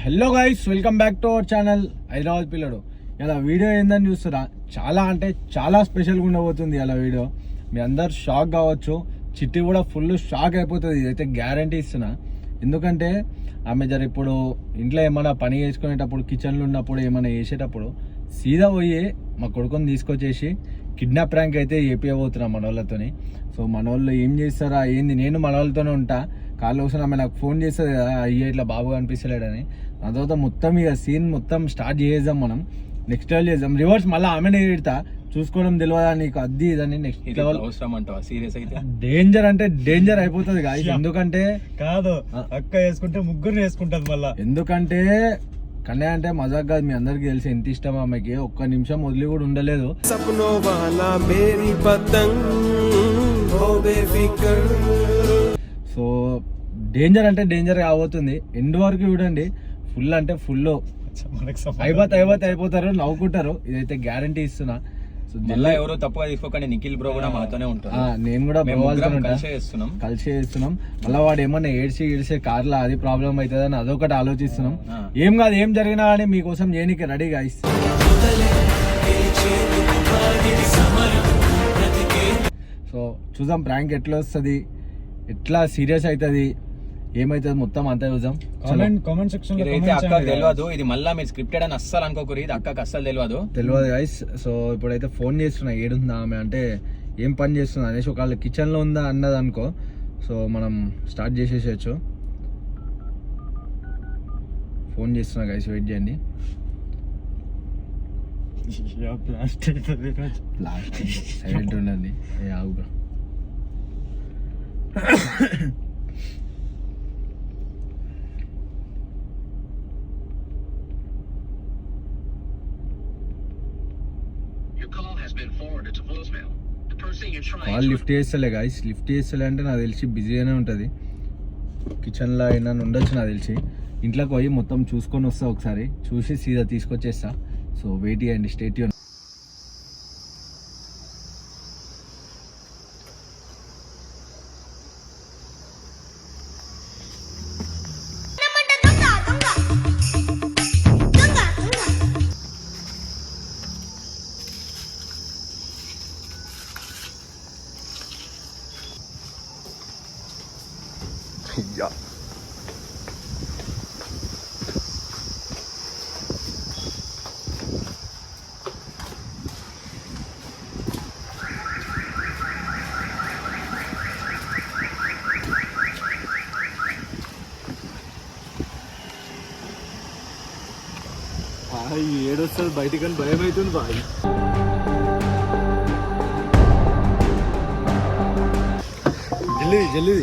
Hello guys, welcome back to our channel Hyderabad పిల్లడు. ఇలా video ఏందని చూస్తారా, చాలా అంటే చాలా స్పెషల్గా ఉండబోతుంది. అలా వీడియో మీ అందరు షాక్ కావచ్చు, చిట్టి కూడా ఫుల్ షాక్ అయిపోతుంది. ఇదైతే గ్యారంటీ ఇస్తున్నా. ఎందుకంటే ఆమె ఇప్పుడు ఇంట్లో ఏమైనా పని చేసుకునేటప్పుడు, కిచెన్లో ఉన్నప్పుడు ఏమైనా చేసేటప్పుడు సీదా పోయి మా కొడుకుని తీసుకొచ్చేసి కిడ్నాప్ ర్యాంక్ అయితే చేపియబోతున్నాం మన వాళ్ళతోని. సో మన వాళ్ళు ఏం చేస్తారా ఏంది, నేను మన వాళ్ళతోనే ఉంటా. కాళ్ళు కోసం ఆమె నాకు ఫోన్ చేస్తుంది కదా, అయ్యే ఇట్లా బాబు కనిపిస్తలేడని. దాని తర్వాత మొత్తం ఇక సీన్ మొత్తం స్టార్ట్ చేద్దాం, మనం నెక్స్ట్ లెవెల్ చేద్దాం. రివర్స్ మళ్ళీ ఆమెనే తిడతా, చూసుకోవడం తెలియదా నీకు అది ఇదని. నెక్స్ట్ లెవెల్ అవసరం అంటావా? సీరియస్ అయితే డేంజర్ అంటే డేంజర్ అయిపోతుంది గాయస్. ఎందుకంటే కాదు, అక్క వేసుకుంటే ముగ్గురు వేసుకుంటది మళ్ళా. ఎందుకంటే కన్నయ్య అంటే మజాక్ కాదు, మీ అందరికి తెలిసి ఎంత ఇష్టం ఆమెకి. ఒక్క నిమిషం వదిలి కూడా ఉండలేదు. సో డేంజర్ అంటే డేంజర్ కాబోతుంది. ఎండ్ వరకు చూడండి, ఫుల్ అంటే ఫుల్ అయిపోతారు, నవ్వుకుంటారు. ఇదైతే గ్యారంటీ ఇస్తున్నా. మళ్ళీ ఎవరో తప్పుగా తీసుకోకండి, నిఖిల్ బ్రో కూడా మాతోనే ఉంటారు. నేను కూడా కలిసే చేస్తున్నాం. మళ్ళీ వాడు ఏమన్నా ఏడ్చే కార్లో అది ప్రాబ్లం అవుతుందని అదొకటి ఆలోచిస్తున్నాం. ఏం కాదు, ఏం జరిగినా కానీ మీకోసం చేయనికి రెడీ గాయ్స్. సో చూద్దాం ప్రాంక్ ఎట్లా వస్తుంది, ఎట్లా సీరియస్ అవుతుంది, ఏమైతుంది మొత్తం అంతా చూద్దాం. కామెంట్ సెక్షన్ లో అక్కకు తెలియదు ఇది, మళ్ళీ మీరు స్క్రిప్టెడ్ అని అస్సలు అనుకోకూడదు. ఇది అక్కకు అస్సలు తెలియదు గైస్. సో ఇప్పుడైతే ఫోన్ చేస్తున్నా, ఏడుందా ఆమె అంటే ఏం పని చేస్తుందా అనేసి. ఒకవేళ కిచెన్ లో ఉందా అన్నది అనుకో, సో మనం స్టార్ట్ చేసేసేయచ్చు. ఫోన్ చేస్తున్నా గైస్, వెయిట్ చేయండి. ప్లాస్టిక్ సైలెంట్ ఉండండి. ఆగుగా కాల్ లిఫ్ట్ చేస్తలే గాయస్. లిఫ్ట్ చేస్తలే అంటే నాకు తెలిసి బిజీగానే ఉంటుంది. కిచెన్లో అయినా ఉండొచ్చు నాకు తెలిసి. ఇంట్లోకి పోయి మొత్తం చూసుకొని వస్తా, ఒకసారి చూసి సీదా తీసుకొచ్చేస్తా. సో వెయిట్ చేయండి, స్టే ట్యూన్. Yeah. ఏడొస్తుంది బయటికి అని భయం అవుతుంది బాయ్. జల్దీ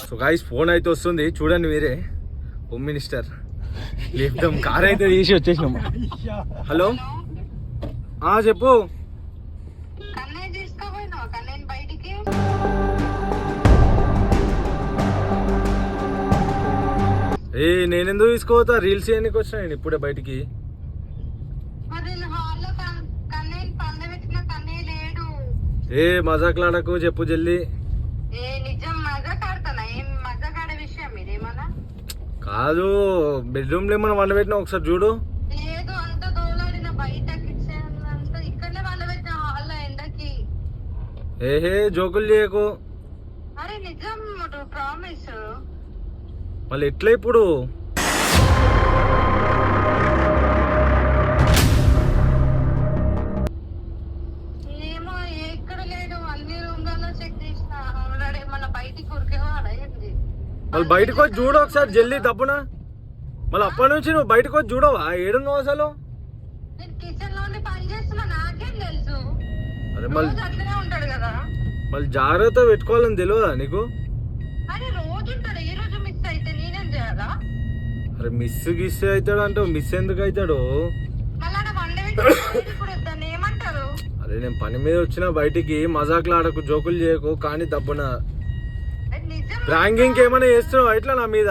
సో గాయ్స్, ఫోన్ అయితే వస్తుంది చూడండి మీరే. హోమ్ మినిస్టర్ లేపుదాం, కార్ అయితే తీసి వచ్చేసినాం. హలో చెప్పు. నేనెందుకు తీసుకోవతా, రీల్స్ చేయడానికి వచ్చినా నేను ఇప్పుడే బయటికి. మజాక్లాడకు, చెప్పు జల్దీ. కాదు, బెడ్రూమ్ లో ఏమన్నా వండబెట్టినా ఒకసారి చూడు. జోకులు చేయకు. మళ్ళీ ఎట్లా ఇప్పుడు? మళ్ళీ బయటకు వచ్చి చూడు ఒకసారి జల్దీ తప్పున. మళ్ళీ అప్పటి నుంచి నువ్వు బయటకు వచ్చి చూడవా? ఏడున్నావు అసలు? అరే మళ్ళీ జాగ్రత్త పెట్టుకోవాలని తెలియదా నీకు? అరే మిస్ గిస్ అవుతాడు అంటే మిస్ ఎందుకు అవుతాడు? అరే నేను పని మీద వచ్చిన బయటికి, మజాకులు ఆడకు, జోకులు చేయకు. కానీ దబ్బున ప్రాంకింగ్ ఏమైనా చేస్తున్నావు ఇట్లా నా మీద?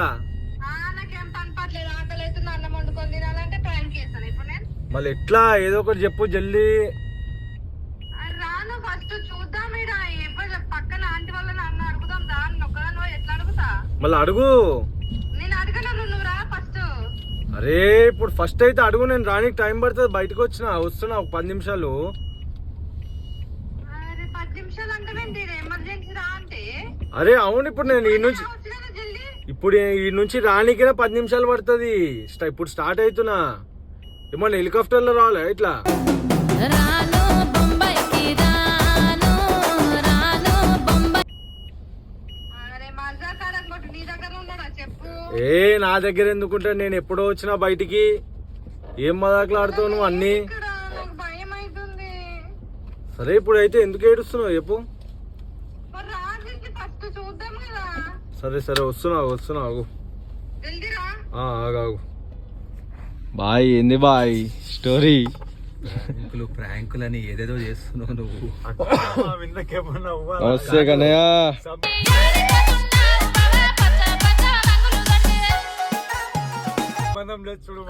నాకేం పని పట్లేదు, ఆకలి అవుతుంది, అన్నం వండుకొని తినాలంటే ప్రాంక్ చేస్తాను ఇప్పుడు నేను. మళ్ళీ ఎట్లా ఏదో ఒకటి చెప్పు జల్దీ. రాను ఫస్ట్ చూద్దాం. ఇక్కడ ఎవరు పక్కన ఆంటీ వాళ్ళని అన్న అడుగుదాం. రాను ఒక్కదాని ఎట్లా అడుగుతా? మళ్ళీ అడుగు. నేను అడగను, నువ్వు రా ఫస్ట్. అరే ఇప్పుడు ఫస్ట్ అయితే అడుగు, నేను రానికి టైం పడుతుంది. బయటకు వస్తున్నా ఒక 10 నిమిషాలు. అరే 10 నిమిషాలు అంటే ఎమర్జెన్సీ రా అంటే. అరే అవును, ఇప్పుడు నేను ఈ నుంచి రానికైనా 10 నిమిషాలు పడుతుంది. ఇప్పుడు స్టార్ట్ అవుతున్నా. ఏమన్నా హెలికాప్టర్ లో రావాలా ఇట్లా? ఏ నా దగ్గర ఎందుకుంటా, నేను ఎప్పుడో వచ్చినా బయటికి. ఏం మదాకులాడుతావు నువ్వు అన్ని? సరే ఇప్పుడు అయితే ఎందుకు ఏడుస్తున్నావు చెప్పు. సరే వస్తున్నా ఆగు. ఆగు. బాయ్ ఏంది బాయ్ స్టోరీ? ప్రాంకులని ఏదేదో చేస్తున్నావు నువ్వు. నమస్తే కన్నయ్య.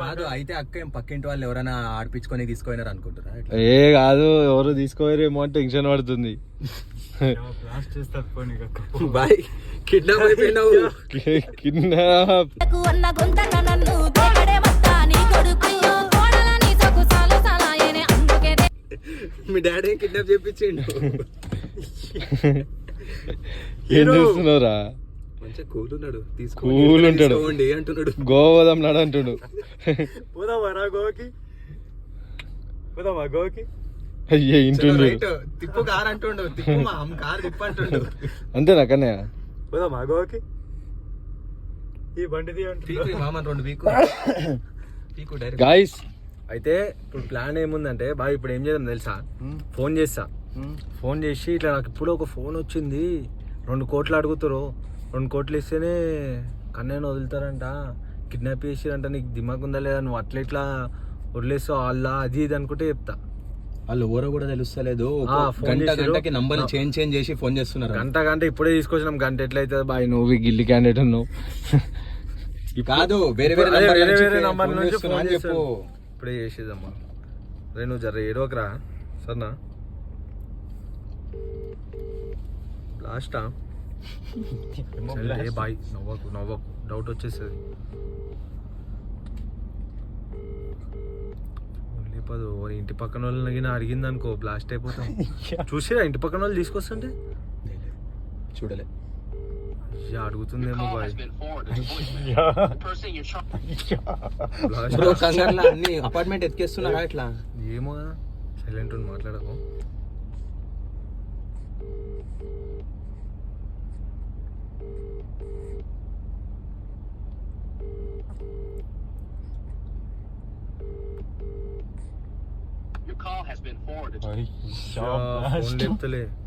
కాదు అయితే అక్క ఏం పక్కింటి వాళ్ళు ఎవరైనా ఆడిపించుకొని తీసుకుపోయినారు అనుకుంటారా? ఏ కాదు, ఎవరు తీసుకోలేరేమో అని టెన్షన్ పడుతుంది. బాయ్ కిడ్నాప్ అయిపోయినావు. కిడ్నాప్ మీ డాడీ కిడ్నాప్ చేపించిండు. ఏం చేస్తున్నావురా? మంచిగా కూల్ ఉన్నాడు, కూల్ ఉంటాడు అంటున్నాడు. గోవదం నాడు అంటున్నాడు. అయ్యే ఇంటుండు. తిప్పు కార్ అంటుండు, తిప్పు మా కార్ తిప్పు అంటుండు. అంతేనా కన్నయ్య? ఈ బండి మామన్ 2 వీకు గాయస్. అయితే ఇప్పుడు ప్లాన్ ఏముందంటే బాయ్, ఇప్పుడు ఏం చేద్దాం తెలుసా? ఫోన్ చేసి ఇట్లా నాకు ఇప్పుడు ఒక ఫోన్ వచ్చింది, 2 కోట్లు అడుగుతారు, 2 కోట్లు ఇస్తేనే కన్నయ్యను వదులుతారంట, కిడ్నాప్ చేసిరంట, నీకు దిమాగ్ ఉందా లేదా, నువ్వు అట్లా ఇట్లా వదిలేస్తావు వాళ్ళ అది ఇది అనుకుంటే చెప్తా. వాళ్ళు ఎవరో కూడా తెలుస్తలేదు. గంటకి నంబర్ చేంజ్ చేసి ఫోన్ చేస్తున్నారు. గంట ఇప్పుడే తీసుకొచ్చినాం. గంట ఎట్లయితుంది బాయ్? నువ్వు గిల్లి క్యాండిడేట్ ఉన్నావు కాదు, వేరే నంబర్ నుంచి ఫోన్ చెప్పు. ఇప్పుడే చేసేదమ్మా. రే నువ్వు జర ఏడోకరా సరేనా? లాస్టా బాయ్, నవ్వకు డౌట్ వచ్చేస్తుంది. లేపదు, ఇంటి పక్కన వాళ్ళని అడిగింది అనుకో బ్లాస్ట్ అయిపోతాం. చూసిరా ఇంటి పక్కన వాళ్ళు తీసుకొస్తుంటే? చూడలే. అడుగుతుందేమో బాయ్. అన్ని అపార్ట్మెంట్ ఎత్తుకేస్తున్నారా ఇట్లా? ఏమో సైలెంట్ ఉండి మాట్లాడకు.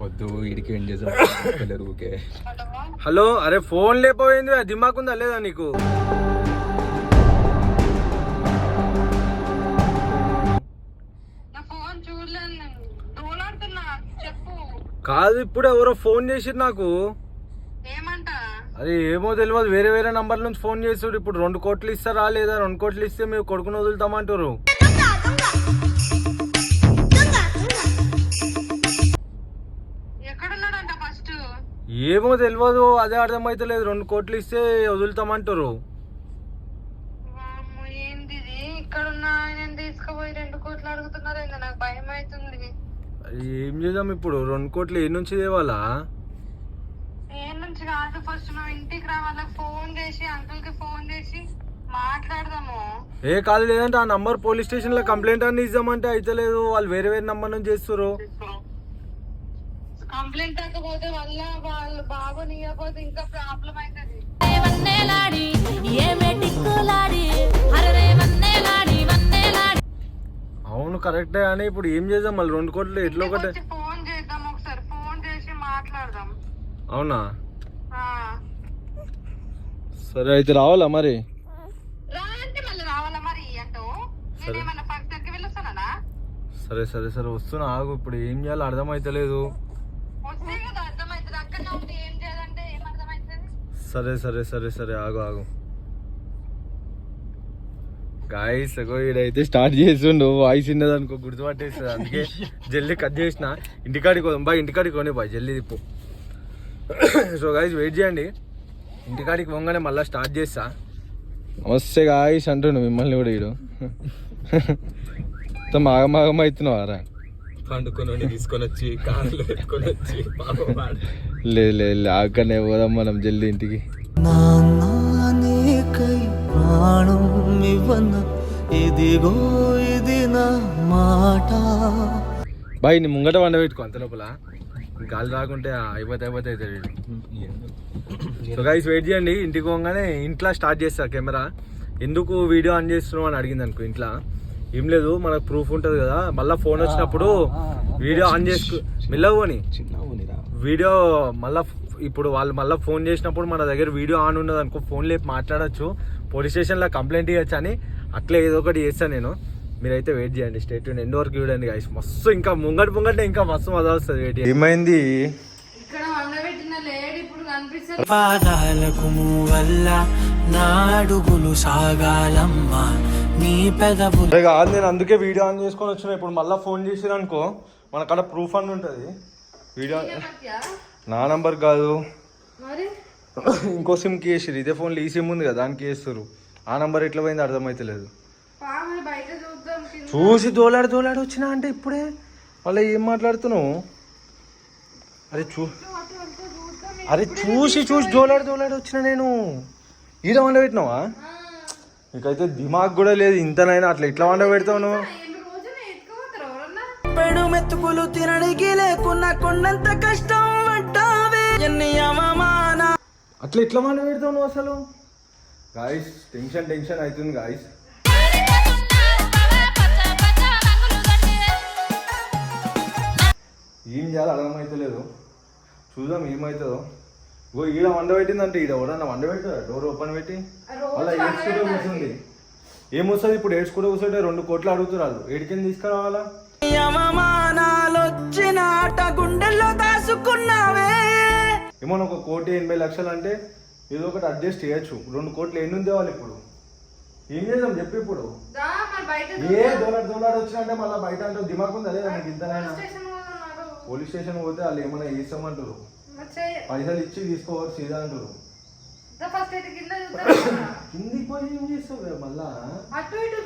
వద్దు ఇడికి ఏం చేసారు. హలో, అరే ఫోన్ లేకపోయింది, దిమాకుందా లేదా నీకు? కాదు ఇప్పుడు ఎవరో ఫోన్ చేసిరు నాకు. అరే ఏమో తెలియదు, వేరే నంబర్ నుంచి ఫోన్ చేసాడు. ఇప్పుడు 2 కోట్లు ఇస్తారా లేదా? 2 కోట్లు ఇస్తే మేము కొడుకుని వదులుతామంటారు. ఏమో తెలియదు, అదే అర్థమైతలేదు. 2 కోట్లు ఇస్తే వదులుతామంటారు. ఏం చేద్దాం ఇప్పుడు? 2 కోట్లు ఏ నుంచి తేవాలా? ఏ కాదు, లేదంటే ఆ నంబర్ పోలీస్ స్టేషన్ లో కంప్లైంట్ అన్ని ఇద్దామంటే అయితే లేదు. వాళ్ళు వేరే నంబర్ నుంచి చేస్తారు. కంప్లైంట్ కాకపోతే వల్ల వాళ్ళు బాబు నీయకపోతే ఇంకా ప్రాబ్లం అవుతుంది. అవును కరెక్టే, కానీ ఇప్పుడు ఏం చేద్దాం? మళ్ళీ 2 కోట్లు ఎట్లా ఒకటే ఫోన్ చేద్దాం, ఒకసారి ఫోన్ చేసి మాట్లాడదాం. అవునా? సరే అయితే రావాలా మరి? రావాలా మరి అంటూ ఫంక్షన్కి వెళ్ళొస్తానా? సరే వస్తున్నా ఆగు. ఇప్పుడు ఏం చేయాలో అర్థమైతలేదు. సరే సరే సరే సరే ఆగు ఆగు గాయస్ ఇడైతే స్టార్ట్ చేస్తుండు వాయిస్ ఉన్నది అనుకో గుర్తుపట్టేస్తుంది అందుకే జల్దీ కట్ చేసిన ఇంటికాడికి పోదాం బాయ్ ఇంటికాడికి పోనీ బాయ్ జల్దీ తిప్పు సో గాయస్ వెయిట్ చేయండి ఇంటికాడికి పోగానే మళ్ళీ స్టార్ట్ చేస్తా నమస్తే గాయస్ అంటుండు మిమ్మల్ని కూడా వీడు మొత్తం ఆగమాగం అవుతున్నావారా పండుకొని తీసుకొని వచ్చి కార్లో పెట్టుకొని వచ్చి లేదు లేదు ఆకనే పోదాం మనం జల్దీ ఇంటికి ప్రాణం ఇవ్వన ఇదిగో ఇది నా మాట. బాయ్ నీ ముంగట వండ పెట్టుకో అంత లోపల గాలి రాకుంటే అయిపోతే అవుతాడు. సో గైస్ వెయిట్ చేయండి ఇంటికి పోగానే ఇంట్లో స్టార్ట్ చేస్తా కెమెరా. ఎందుకు వీడియో ఆన్ చేస్తున్నావు అని అడిగింది అనుకో ఇంట్లో ఏం లేదు మనకు ప్రూఫ్ ఉంటుంది కదా మళ్ళీ ఫోన్ వచ్చినప్పుడు వీడియో ఆన్ చేసుకు మెల్లవని వీడియో మళ్ళీ ఇప్పుడు వాళ్ళు మళ్ళీ ఫోన్ చేసినప్పుడు మన దగ్గర వీడియో ఆన్ ఉన్నది అనుకో ఫోన్ లేపు మాట్లాడచ్చు పోలీస్ స్టేషన్లో కంప్లైంట్ ఇవ్వచ్చు అని అట్లా ఏదో ఒకటి చేస్తాను నేను. మీరైతే వెయిట్ చేయండి స్టేట్ ఎండ్ వరకు చూడండి గైస్ మస్తు ఇంకా ముంగటే ఇంకా మస్తు మజా వస్తుంది వెయిట్. ఏమైంది పాదాలకు వల్ల నాడుగులు సాగాలమ్మా నీ పెదవులు కాదు నేను అందుకే వీడియో ఆన్ చేసుకొని వచ్చిన. ఇప్పుడు మళ్ళీ ఫోన్ చేసిరు అనుకో మనకాడ ప్రూఫ్ అని ఉంటుంది. వీడియో నా నంబర్ కాదు ఇంకో సిమ్కి వేసిరు. ఇదే ఫోన్లో ఈ సిమ్ ఉంది కదా దానికి వేస్తారు. ఆ నంబర్ ఎట్లా పోయింది అర్థమైతలేదు. చూసి దోలాడు వచ్చినా అంటే ఇప్పుడే మళ్ళీ ఏం మాట్లాడుతున్నావు? అరే చూసి దోలాడు వచ్చిన నేను ఈడ వండ పెట్టినావా? నీకైతే దిమాగ్ కూడా లేదు ఇంతనైనా అట్లా ఇట్లా వండ పెడతావు నువ్వు. పెడు మెతుకులు తినడికి లేకున్నా కొండంత కష్టం పట్టావే ఎన్ని అవమాన అట్లా ఎట్లా వండ పెడతావు నువ్వు అసలు? గాయస్ టెన్షన్ అవుతుంది గాయస్. ఏం చేయాలి అర్థమైతలేదు. చూద్దాం ఏమవుతుందో. ఈడ వండ పెట్టిందంటే ఈడ ఎవరన్నా వండ పెడతారా డోర్ ఓపెన్ పెట్టి అలా ఏడ్చుకుంటూ కూర్చుంది. ఏమొస్తుంది ఇప్పుడు ఏడ్చుకుంటూ కూర్చుంటే 2 కోట్లు అడుగుతున్నారు. ఏడికి తీసుకురావాలా? అవమానాలొచ్చినాట గుండెల్లో దాసుకున్నావే. ఏమన్నా 1,80,00,000 అంటే ఏదో ఒకటి అడ్జస్ట్ చేయొచ్చు. 2 కోట్లు ఎన్ని ఉంది వాళ్ళు ఇప్పుడు ఏం చేద్దాం చెప్పి. ఇప్పుడు ఏ దోలాడు వచ్చినంటే మళ్ళీ బయట అంటే దిమాగ్ ఉంది అదే నాకు ఇంతనైనా. పోలీస్ స్టేషన్ పోతే వాళ్ళు ఏమైనా చేస్తామంటారు. పైసలు ఇచ్చి తీసుకోవచ్చు సీదా అంటారు. కిందికి పోయి ఏం చేస్తావు మళ్ళా? అటు ఇటు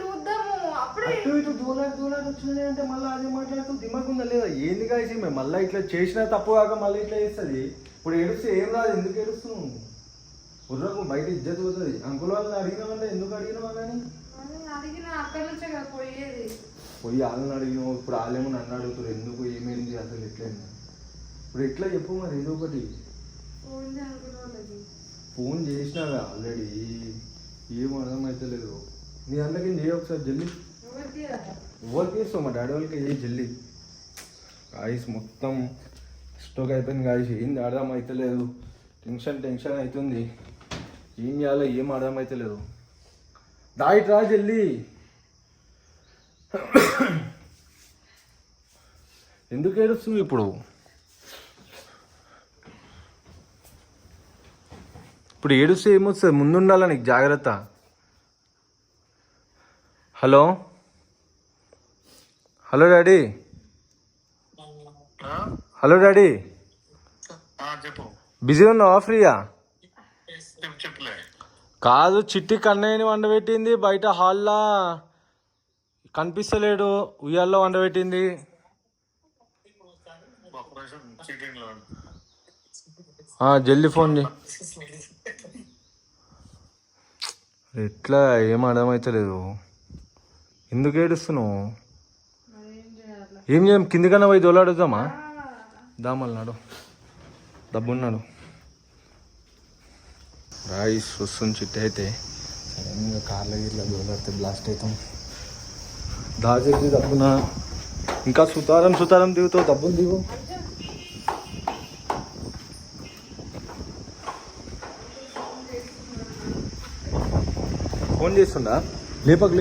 దోలాడు వచ్చినాయి అంటే మళ్ళీ అదే మాట్లాడుతూ దిమాగ్ ఉందా లేదా? ఏంది కాసి మేము మళ్ళీ ఇట్లా చేసినా తప్పు కాక మళ్ళీ ఇట్లా చేస్తుంది. ఇప్పుడు ఏడుస్తే ఏం రాదు. ఎందుకు ఏడుస్తున్నావు? ఉర్రకు బయట ఇజ్జత్ పోతుంది. అంకుల్ వాళ్ళని అడిగినామంటే ఎందుకు అడిగినావా? కానీ పోయి వాళ్ళని అడిగినావు. ఇప్పుడు వాళ్ళేమో నన్ను అడుగుతారు ఎందుకు ఏమైంది అసలు ఎట్లయింది. ఇప్పుడు ఎట్లా చెప్పు మరి ఏదో ఒకటి. ఫోన్ చేసినావా ఆల్రెడీ? ఏం అర్థమైతలేదు. నీ అందుకే చేయ ఒకసారి జల్దీ. ఎవరికి చేస్తావు? మా డాడీ వాళ్ళకి ఏ జల్దీ. గాయస్ మొత్తం స్టోక్ అయిపోయింది గాయస్. ఏం అర్థమైతలేదు. టెన్షన్ అవుతుంది. ఏం చేయాలో ఏం అర్థమైతలేదు. దాయిట్ రా జల్దీ. ఎందుకు ఏడుస్తుంది ఇప్పుడు? ఇప్పుడు ఏడుస్తే ఏమొస్తుంది? ముందుండాలా నీకు జాగ్రత్త. Hello daddy. Hello daddy busy ఉన్నావా? ఫ్రీయా? కాదు చిట్టి కన్నయ్యని వండబెట్టింది బయట హాల్లో కనిపిస్తలేడు. ఉయ్యాల్లో వండబెట్టింది. జల్దీ ఫోన్ చేయి. ఎట్లా ఏం అర్థమవుతలేదు. ఎందుకు ఏడుస్తున్నావు? ఏం చేయం కిందికన్నా పోయి దోలాడుద్దామా? దామన్నాడు డబ్బున్నాడు. రైస్ వస్తుంది చిట్టి అయితే సడన్గా కార్లో గిట్లా దోలాడితే బ్లాస్ట్ అవుతాం. దాచేసి డబ్బున ఇంకా సుతారం దిగుతావు. డబ్బులు దిగు. ఫోన్ చేస్తుండా? లేపకు.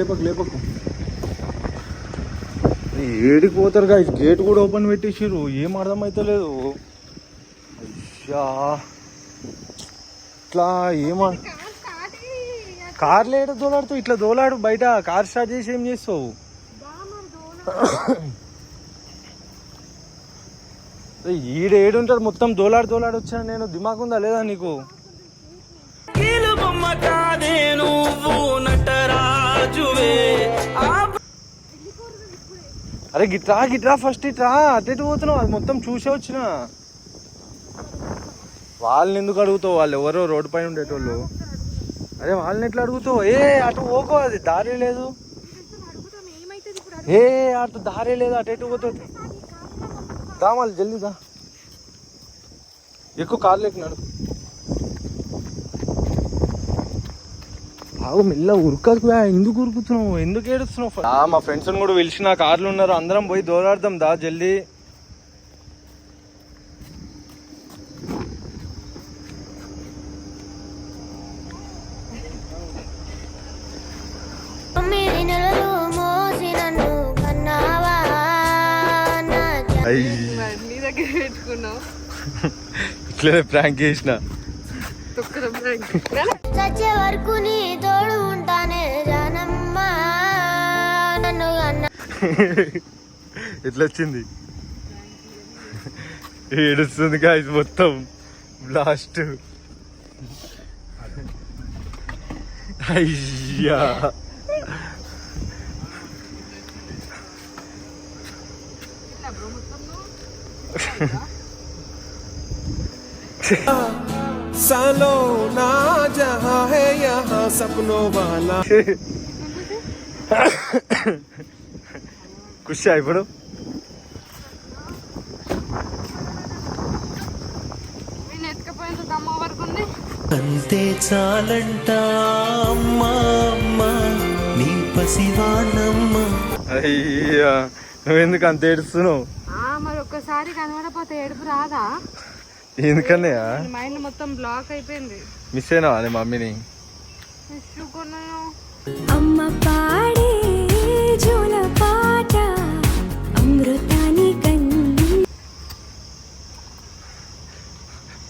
ఏడికి పోతారు గా? గేట్ కూడా ఓపెన్ పెట్టేసారు. ఏం అర్థమైతలేదు. అయ్యా ఇట్లా ఏమో కార్లు ఏడ దోలాడుతావు, ఇట్లా దోలాడు బయట. కార్ స్టార్ట్ చేసి ఏం చేస్తావు? ఈడేడుంటాడు మొత్తం దోలాడు వచ్చా. నేను దిమాగ్ ఉందా లేదా నీకు? బొమ్మ కాదే నువ్వు నటరాజువే. అరే గిట్రా ఫస్ట్ ఇట్రా. అటు పోతున్నావు, అది మొత్తం చూసే వచ్చిన. వాళ్ళని ఎందుకు అడుగుతావు? వాళ్ళు ఎవరో రోడ్డు పైన ఉండేటోళ్ళు. అరే వాళ్ళని ఎట్లా అడుగుతావు? అటు పోకో, అది దారి లేదు. అటు దారి లేదు, అటు పోతుంది. దా మళ్ళీ జల్దీ దా. ఎక్కువ కార్లు ఎక్కినాడు. ఆగు మెల్ల ఉరకకు. ఎందుకు ఉరుకుతున్నావు? ఎందుకు ఏడుస్తున్నావు? మా ఫ్రెండ్స్ కూడా పిలిచిన, కార్లు ఉన్నారు, అందరం పోయి దోలాడదాం దా జల్దీ. ఇట్లనే ప్రాంక్ చేసిన. చచ్చే వరకు నీ తోడు ఉంటానే జానమ్మా. ఎట్లా వచ్చింది? ఏడుస్తుంది గాయ్స్, మొత్తం బ్లాస్ట్. అయ్యా सालो ना जहां है यहाँ सपनों वाला. ఖుషా ఇప్పుడు? ఎత్తుకపోయేంత అమ్మ వరకు ఉంది. అంతే చాలంట అమ్మా అమ్మా నీ పసివానమ్మ. అయ్యా నువ్వెందుకు అంత ఏడుస్తున్నావు? మరి ఒక్కసారి కనబడపోతే ఏడుపు రాదా? ఎందుకనే మైండ్ మొత్తం బ్లాక్ అయిపోయింది. మిస్ అయినావా నీ మమ్మీని? అమ్మ పాడే జోల పాట అమృతాని కన్ని.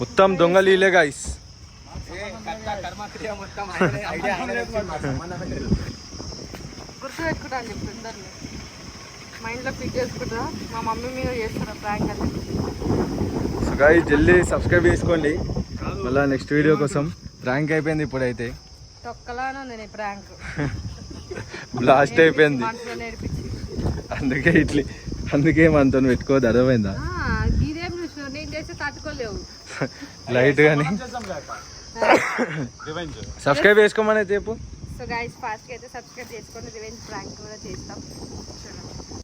మొత్తం దొంగలీలే గాయ్స్. గుర్తు పెట్టుకుంటాను చెప్తుందరు, మైండ్ లో ఫిట్ చేసుకుంటా. మా మమ్మీ మీద చేస్తారా ప్రాంక్ అని. సో గాయ్స్ జల్దీ సబ్స్క్రైబ్ చేసుకోండి. మళ్ళీ నెక్స్ట్ వీడియో కోసం. ప్రాంక్ అయిపోయింది ఇప్పుడైతే, తొక్కలానే ఉంది నీ ప్రాంక్. బ్లాస్ట్ అయిపోయింది. అందుకే మనతో పెట్టుకోవద్దు, అర్థమైందా? ఇదేం చూసిన నేను చేసి తట్టుకోలేవు. లైట్ గానీ సబ్స్క్రైబ్ చేసుకోమని అయితే చెప్పు. సో గైస్ ఫాస్ట్ గా అయితే సబ్స్క్రైబ్ చేసుకోండి. రివెంజ్ ప్రాంక్ కూడా చేస్తాం.